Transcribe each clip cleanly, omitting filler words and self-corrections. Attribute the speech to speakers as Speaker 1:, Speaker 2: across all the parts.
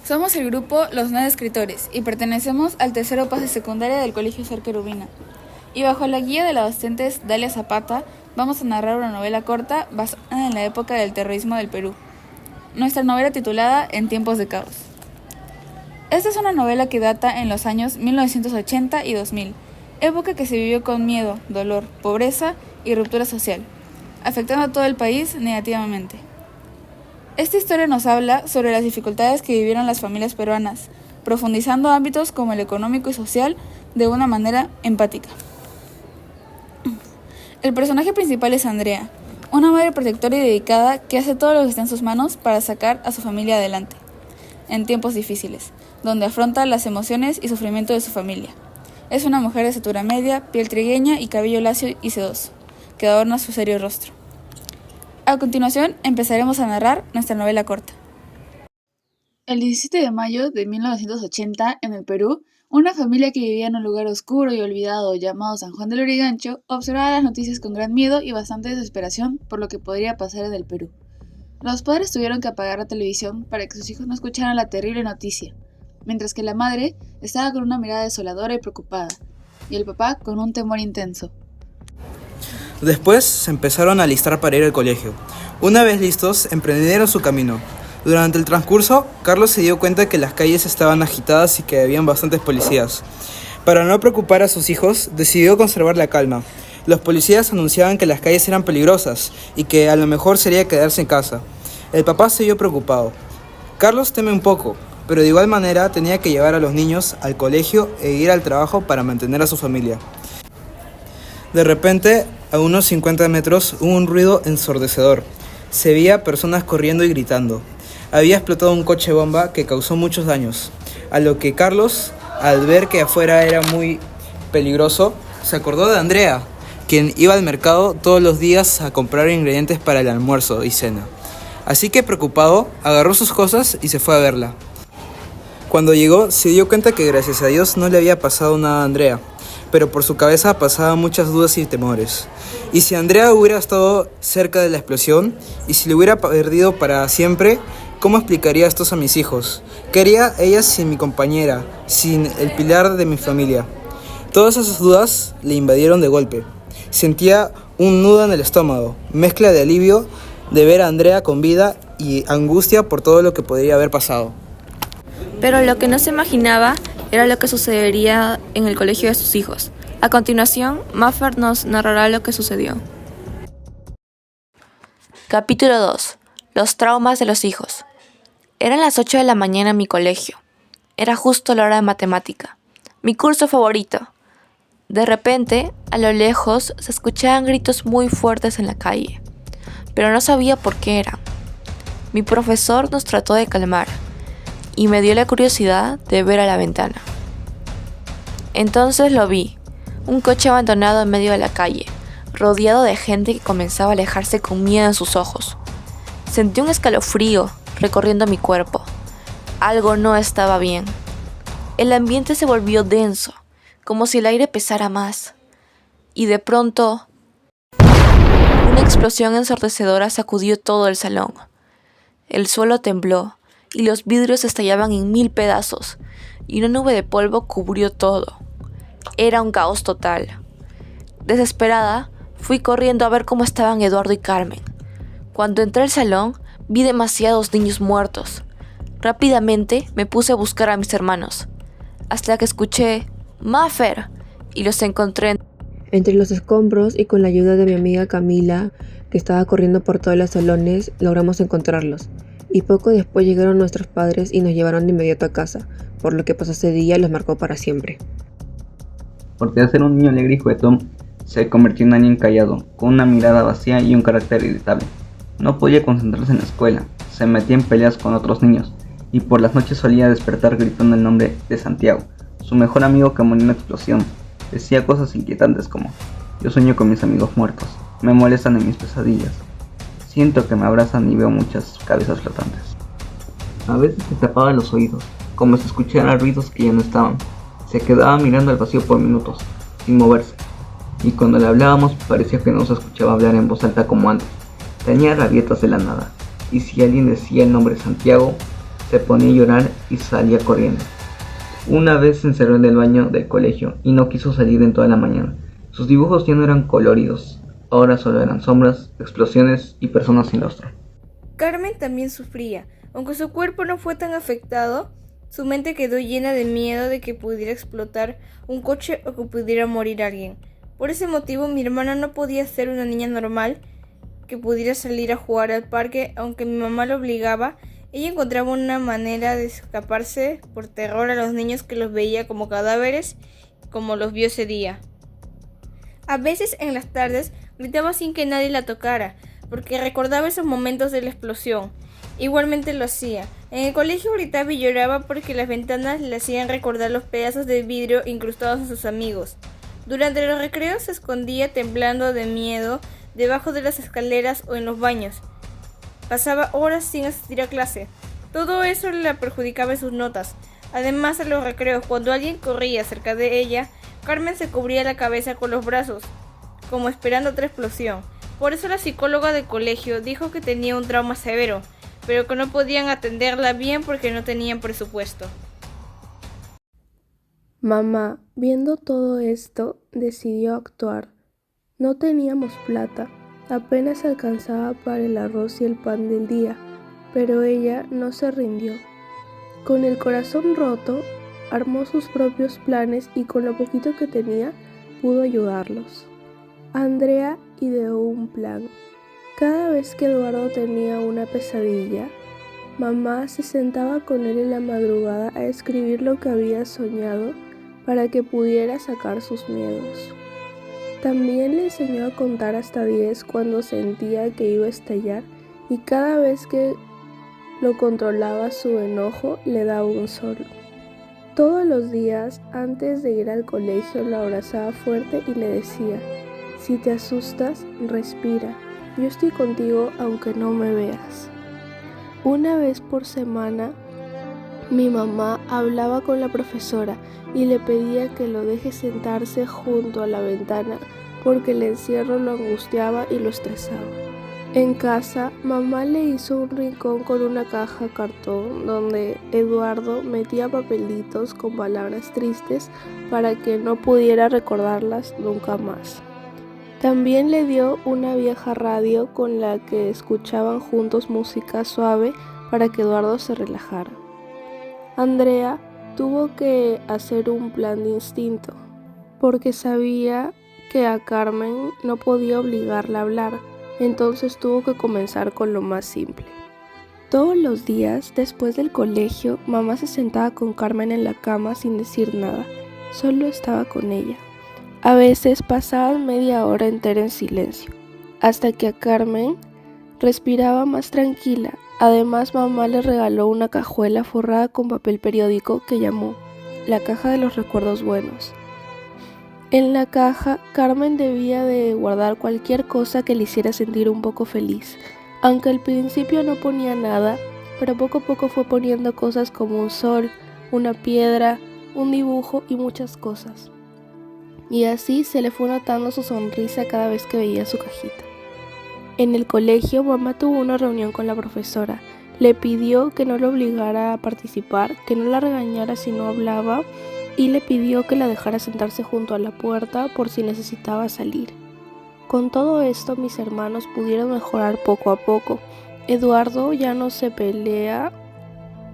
Speaker 1: Somos el grupo Los Nueve Escritores y pertenecemos al tercero pase secundaria del Colegio Ser Querubina. Y bajo la guía de la docente Dalia Zapata, vamos a narrar una novela corta basada en la época del terrorismo del Perú. Nuestra novela titulada En tiempos de caos. Esta es una novela que data en los años 1980 y 2000, época que se vivió con miedo, dolor, pobreza y ruptura social, afectando a todo el país negativamente. Esta historia nos habla sobre las dificultades que vivieron las familias peruanas, profundizando ámbitos como el económico y social de una manera empática. El personaje principal es Andrea, una madre protectora y dedicada que hace todo lo que está en sus manos para sacar a su familia adelante, en tiempos difíciles, donde afronta las emociones y sufrimiento de su familia. Es una mujer de estatura media, piel trigueña y cabello lacio y sedoso, que adorna su serio rostro. A continuación, empezaremos a narrar nuestra novela corta. El 17 de mayo de 1980, en el Perú, una familia que vivía en un lugar oscuro y olvidado llamado San Juan del Lurigancho observaba las noticias con gran miedo y bastante desesperación por lo que podría pasar en el Perú. Los padres tuvieron que apagar la televisión para que sus hijos no escucharan la terrible noticia, mientras que la madre estaba con una mirada desoladora y preocupada, y el papá con un temor intenso.
Speaker 2: Después se empezaron a alistar para ir al colegio. Una vez listos, emprendieron su camino. Durante el transcurso, Carlos se dio cuenta que las calles estaban agitadas y que habían bastantes policías. Para no preocupar a sus hijos, decidió conservar la calma. Los policías anunciaban que las calles eran peligrosas y que a lo mejor sería quedarse en casa. El papá se vio preocupado. Carlos teme un poco, pero de igual manera tenía que llevar a los niños al colegio e ir al trabajo para mantener a su familia. De repente, a unos 50 metros, hubo un ruido ensordecedor. Se veía personas corriendo y gritando. Había explotado un coche bomba que causó muchos daños, a lo que Carlos, al ver que afuera era muy peligroso, se acordó de Andrea, quien iba al mercado todos los días a comprar ingredientes para el almuerzo y cena. Así que preocupado, agarró sus cosas y se fue a verla. Cuando llegó, se dio cuenta que gracias a Dios no le había pasado nada a Andrea, pero por su cabeza pasaban muchas dudas y temores. ¿Y si Andrea hubiera estado cerca de la explosión? ¿Y si le hubiera perdido para siempre? ¿Cómo explicaría esto a mis hijos? ¿Qué haría ella sin mi compañera, sin el pilar de mi familia? Todas esas dudas le invadieron de golpe. Sentía un nudo en el estómago, mezcla de alivio de ver a Andrea con vida y angustia por todo lo que podría haber pasado.
Speaker 3: Pero lo que no se imaginaba era lo que sucedería en el colegio de sus hijos. A continuación, Maffer nos narrará lo que sucedió. Capítulo 2. Los traumas de los hijos. Eran las 8 de la mañana en mi colegio. Era justo la hora de matemática, mi curso favorito. De repente, a lo lejos, se escuchaban gritos muy fuertes en la calle, pero no sabía por qué eran. Mi profesor nos trató de calmar y me dio la curiosidad de ver a la ventana. Entonces lo vi, un coche abandonado en medio de la calle, rodeado de gente que comenzaba a alejarse con miedo en sus ojos. Sentí un escalofrío recorriendo mi cuerpo. Algo no estaba bien. El ambiente se volvió denso, como si el aire pesara más. Y de pronto, una explosión ensordecedora sacudió todo el salón. El suelo tembló y los vidrios estallaban en 1000 pedazos, y una nube de polvo cubrió todo. Era un caos total. Desesperada, fui corriendo a ver cómo estaban Eduardo y Carmen. Cuando entré al salón, vi demasiados niños muertos. Rápidamente me puse a buscar a mis hermanos, hasta que escuché «¡Maffer!» y los encontré
Speaker 4: entre los escombros, y con la ayuda de mi amiga Camila, que estaba corriendo por todos los salones, logramos encontrarlos. Y poco después llegaron nuestros padres y nos llevaron de inmediato a casa, por lo que pasó ese día los marcó para siempre.
Speaker 5: Porque ser un niño alegre y juguetón, se convirtió en alguien callado, con una mirada vacía y un carácter irritable. No podía concentrarse en la escuela, se metía en peleas con otros niños, y por las noches solía despertar gritando el nombre de Santiago, su mejor amigo que murió en una explosión. Decía cosas inquietantes como: yo sueño con mis amigos muertos, me molestan en mis pesadillas, siento que me abrazan y veo muchas cabezas flotantes. A veces se tapaba los oídos, como si escuchara ruidos que ya no estaban. Se quedaba mirando al vacío por minutos, sin moverse, y cuando le hablábamos parecía que no se escuchaba hablar en voz alta como antes. Tenía rabietas de la nada, y si alguien decía el nombre Santiago, se ponía a llorar y salía corriendo. Una vez se encerró en el baño del colegio y no quiso salir en toda la mañana. Sus dibujos ya no eran coloridos, ahora solo eran sombras, explosiones y personas sin rostro.
Speaker 6: Carmen también sufría. Aunque su cuerpo no fue tan afectado, su mente quedó llena de miedo de que pudiera explotar un coche o que pudiera morir alguien. Por ese motivo, mi hermana no podía ser una niña normal que pudiera salir a jugar al parque, aunque mi mamá la obligaba. Ella encontraba una manera de escaparse por terror a los niños que los veía como cadáveres, como los vio ese día. A veces en las tardes gritaba sin que nadie la tocara, porque recordaba esos momentos de la explosión. Igualmente lo hacía. En el colegio gritaba y lloraba porque las ventanas le hacían recordar los pedazos de vidrio incrustados en sus amigos. Durante los recreos se escondía temblando de miedo debajo de las escaleras o en los baños. Pasaba horas sin asistir a clase. Todo eso la perjudicaba en sus notas. Además, en los recreos, cuando alguien corría cerca de ella, Carmen se cubría la cabeza con los brazos, como esperando otra explosión. Por eso la psicóloga del colegio dijo que tenía un trauma severo, pero que no podían atenderla bien porque no tenían presupuesto.
Speaker 7: Mamá, viendo todo esto, decidió actuar. No teníamos plata, apenas alcanzaba para el arroz y el pan del día, pero ella no se rindió. Con el corazón roto, armó sus propios planes y con lo poquito que tenía, pudo ayudarlos. Andrea ideó un plan. Cada vez que Eduardo tenía una pesadilla, mamá se sentaba con él en la madrugada a escribir lo que había soñado para que pudiera sacar sus miedos. También le enseñó a contar hasta 10 cuando sentía que iba a estallar y cada vez que lo controlaba su enojo le daba un solo. Todos los días antes de ir al colegio la abrazaba fuerte y le decía: si te asustas, respira, yo estoy contigo aunque no me veas. Una vez por semana, mi mamá hablaba con la profesora y le pedía que lo deje sentarse junto a la ventana porque el encierro lo angustiaba y lo estresaba. En casa, mamá le hizo un rincón con una caja de cartón donde Eduardo metía papelitos con palabras tristes para que no pudiera recordarlas nunca más. También le dio una vieja radio con la que escuchaban juntos música suave para que Eduardo se relajara. Andrea tuvo que hacer un plan de instinto, porque sabía que a Carmen no podía obligarla a hablar, entonces tuvo que comenzar con lo más simple. Todos los días, después del colegio, mamá se sentaba con Carmen en la cama sin decir nada, solo estaba con ella. A veces pasaban media hora entera en silencio, hasta que a Carmen respiraba más tranquila. Además, mamá le regaló una cajuela forrada con papel periódico que llamó la caja de los recuerdos buenos. En la caja, Carmen debía de guardar cualquier cosa que le hiciera sentir un poco feliz. Aunque al principio no ponía nada, pero poco a poco fue poniendo cosas como un sol, una piedra, un dibujo y muchas cosas. Y así se le fue notando su sonrisa cada vez que veía su cajita. En el colegio, mamá tuvo una reunión con la profesora. Le pidió que no la obligara a participar, que no la regañara si no hablaba y le pidió que la dejara sentarse junto a la puerta por si necesitaba salir. Con todo esto, mis hermanos pudieron mejorar poco a poco. Eduardo ya no se pelea,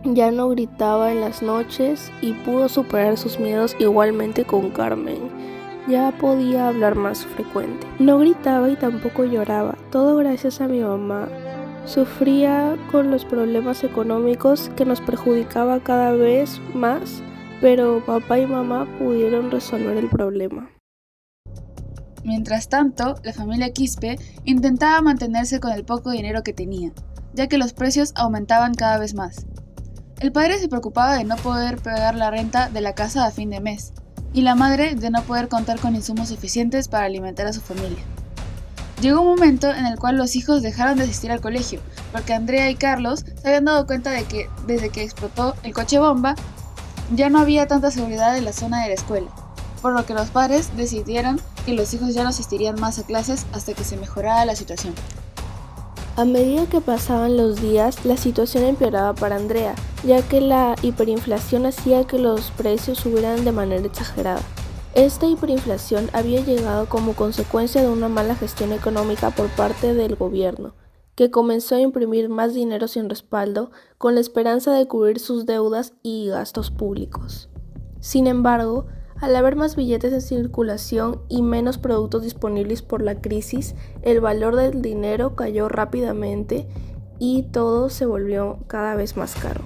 Speaker 7: ya no gritaba en las noches y pudo superar sus miedos igualmente con Carmen. Ya podía hablar más frecuente. No gritaba y tampoco lloraba, todo gracias a mi mamá. Sufría con los problemas económicos que nos perjudicaba cada vez más, pero papá y mamá pudieron resolver el problema.
Speaker 1: Mientras tanto, la familia Quispe intentaba mantenerse con el poco dinero que tenía, ya que los precios aumentaban cada vez más. El padre se preocupaba de no poder pagar la renta de la casa a fin de mes, y la madre de no poder contar con insumos suficientes para alimentar a su familia. Llegó un momento en el cual los hijos dejaron de asistir al colegio, porque Andrea y Carlos se habían dado cuenta de que desde que explotó el coche bomba, ya no había tanta seguridad en la zona de la escuela, por lo que los padres decidieron que los hijos ya no asistirían más a clases hasta que se mejorara la situación.
Speaker 7: A medida que pasaban los días, la situación empeoraba para Andrea ya que la hiperinflación hacía que los precios subieran de manera exagerada. Esta hiperinflación había llegado como consecuencia de una mala gestión económica por parte del gobierno, que comenzó a imprimir más dinero sin respaldo con la esperanza de cubrir sus deudas y gastos públicos. Sin embargo, al haber más billetes en circulación y menos productos disponibles por la crisis, el valor del dinero cayó rápidamente y todo se volvió cada vez más caro.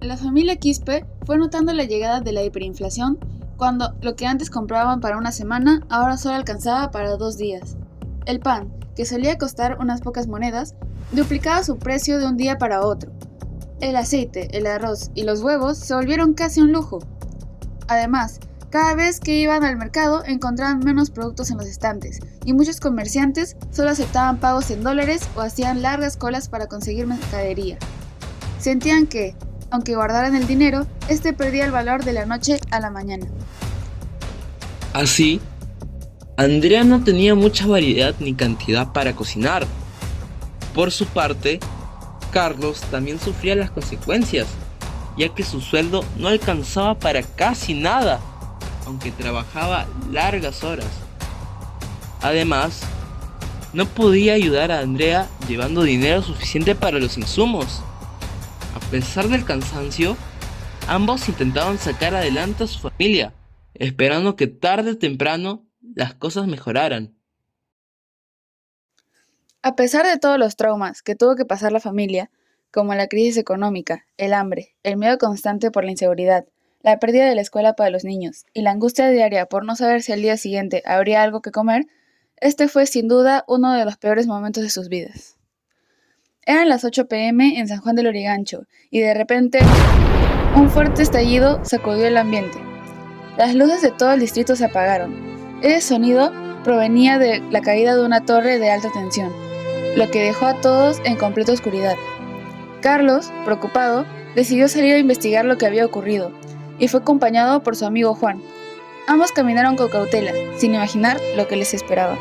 Speaker 1: La familia Quispe fue notando la llegada de la hiperinflación cuando lo que antes compraban para una semana ahora solo alcanzaba para 2 días. El pan, que solía costar unas pocas monedas, duplicaba su precio de un día para otro. El aceite, el arroz y los huevos se volvieron casi un lujo. Además, cada vez que iban al mercado encontraban menos productos en los estantes y muchos comerciantes solo aceptaban pagos en dólares o hacían largas colas para conseguir mercadería. Sentían que, aunque guardaran el dinero, este perdía el valor de la noche a la mañana.
Speaker 8: Así, Andrea no tenía mucha variedad ni cantidad para cocinar. Por su parte, Carlos también sufría las consecuencias, ya que su sueldo no alcanzaba para casi nada, aunque trabajaba largas horas. Además, no podía ayudar a Andrea llevando dinero suficiente para los insumos. A pesar del cansancio, ambos intentaban sacar adelante a su familia, esperando que tarde o temprano las cosas mejoraran.
Speaker 1: A pesar de todos los traumas que tuvo que pasar la familia, como la crisis económica, el hambre, el miedo constante por la inseguridad, la pérdida de la escuela para los niños y la angustia diaria por no saber si al día siguiente habría algo que comer, este fue sin duda uno de los peores momentos de sus vidas. Eran las 8 p.m. en San Juan del Lurigancho y de repente un fuerte estallido sacudió el ambiente. Las luces de todo el distrito se apagaron. Ese sonido provenía de la caída de una torre de alta tensión, lo que dejó a todos en completa oscuridad. Carlos, preocupado, decidió salir a investigar lo que había ocurrido y fue acompañado por su amigo Juan. Ambos caminaron con cautela, sin imaginar lo que les esperaba.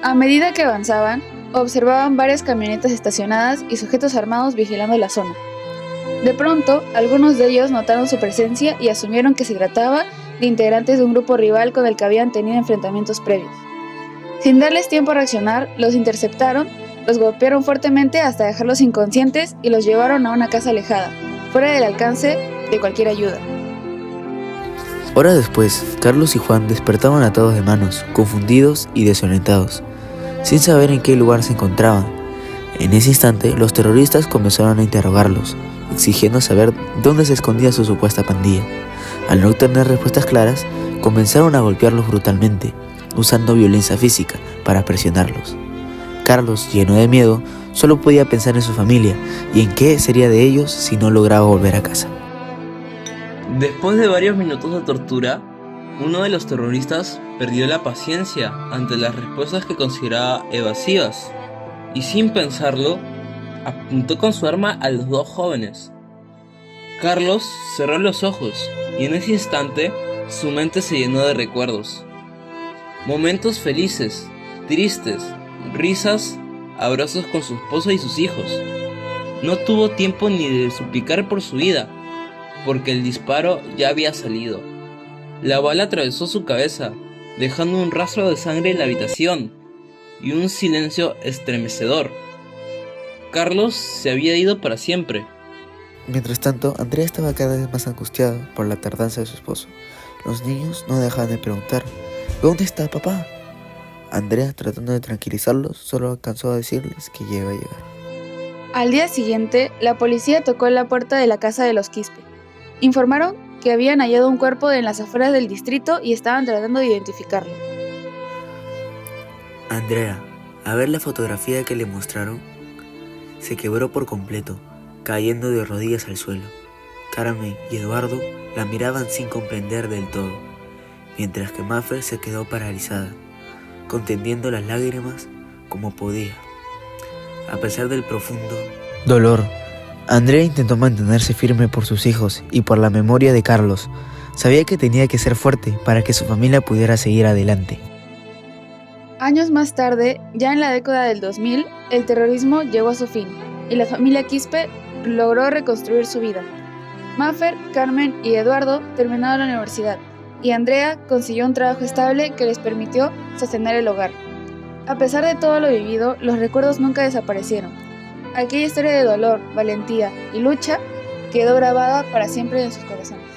Speaker 1: A medida que avanzaban, observaban varias camionetas estacionadas y sujetos armados vigilando la zona. De pronto, algunos de ellos notaron su presencia y asumieron que se trataba de integrantes de un grupo rival con el que habían tenido enfrentamientos previos. Sin darles tiempo a reaccionar, los interceptaron, los golpearon fuertemente hasta dejarlos inconscientes y los llevaron a una casa alejada, fuera del alcance de cualquier ayuda.
Speaker 9: Horas después, Carlos y Juan despertaban atados de manos, confundidos y desorientados, sin saber en qué lugar se encontraban. En ese instante, los terroristas comenzaron a interrogarlos, exigiendo saber dónde se escondía su supuesta pandilla. Al no tener respuestas claras, comenzaron a golpearlos brutalmente, usando violencia física para presionarlos. Carlos, lleno de miedo, solo podía pensar en su familia y en qué sería de ellos si no lograba volver a casa.
Speaker 8: Después de varios minutos de tortura, uno de los terroristas perdió la paciencia ante las respuestas que consideraba evasivas y sin pensarlo, apuntó con su arma a los 2 jóvenes. Carlos cerró los ojos y en ese instante su mente se llenó de recuerdos. Momentos felices, tristes, risas, abrazos con su esposa y sus hijos. No tuvo tiempo ni de suplicar por su vida, porque el disparo ya había salido. La bala atravesó su cabeza, dejando un rastro de sangre en la habitación y un silencio estremecedor. Carlos se había ido para siempre.
Speaker 9: Mientras tanto, Andrea estaba cada vez más angustiada por la tardanza de su esposo. Los niños no dejaban de preguntar: ¿dónde está papá? Andrea, tratando de tranquilizarlos, solo alcanzó a decirles que ya iba a llegar.
Speaker 1: Al día siguiente, la policía tocó en la puerta de la casa de los Quispe. Informaron que habían hallado un cuerpo en las afueras del distrito y estaban tratando de identificarlo.
Speaker 9: Andrea, a ver la fotografía que le mostraron. Se quebró por completo, cayendo de rodillas al suelo. Carmen y Eduardo la miraban sin comprender del todo, mientras que Maffer se quedó paralizada, conteniendo las lágrimas como podía. A pesar del profundo dolor, Andrea intentó mantenerse firme por sus hijos y por la memoria de Carlos. Sabía que tenía que ser fuerte para que su familia pudiera seguir adelante.
Speaker 1: Años más tarde, ya en la década del 2000, el terrorismo llegó a su fin y la familia Quispe logró reconstruir su vida. Maffer, Carmen y Eduardo terminaron la universidad, y Andrea consiguió un trabajo estable que les permitió sostener el hogar. A pesar de todo lo vivido, los recuerdos nunca desaparecieron. Aquella historia de dolor, valentía y lucha quedó grabada para siempre en sus corazones.